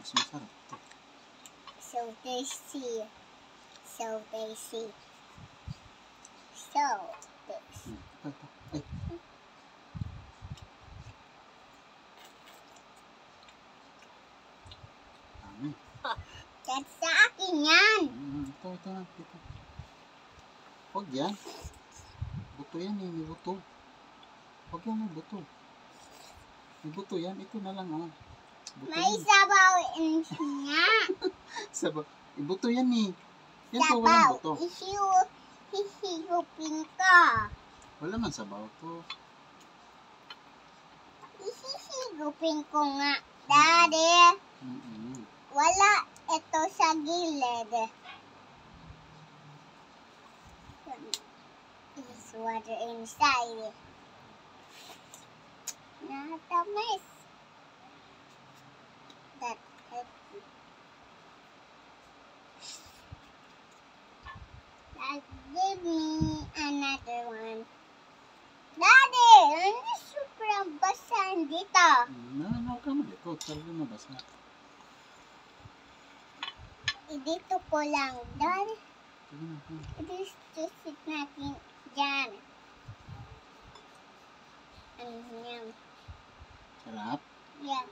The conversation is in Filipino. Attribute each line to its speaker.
Speaker 1: Mas masarap ito.
Speaker 2: So tasty. So tasty. So tasty.
Speaker 1: Ito. Ay. Dami.
Speaker 2: That's sa akin yan.
Speaker 1: Ito. Huwag yan. Buto yan eh, may buto. Huwag yan, may buto. May buto yan, ito na lang ah. Buto
Speaker 2: May
Speaker 1: yan.
Speaker 2: sabaw niya.
Speaker 1: Sabaw. Buto yan eh. Yan to, walang buto.
Speaker 2: Hisigupin ka.
Speaker 1: Wala man sabaw to.
Speaker 2: Hisigupin ko nga. Daddy, wala ito sa gilid. Is water inside. Natamis. That heavy. Dad, give me another one. Daddy, ano sobrang basahan dito?
Speaker 1: No, kama dito. Talaga nabasa.
Speaker 2: Dito ko lang. Daddy, i-sit natin dyan. Ano yan?
Speaker 1: Sarap.
Speaker 2: Yeah.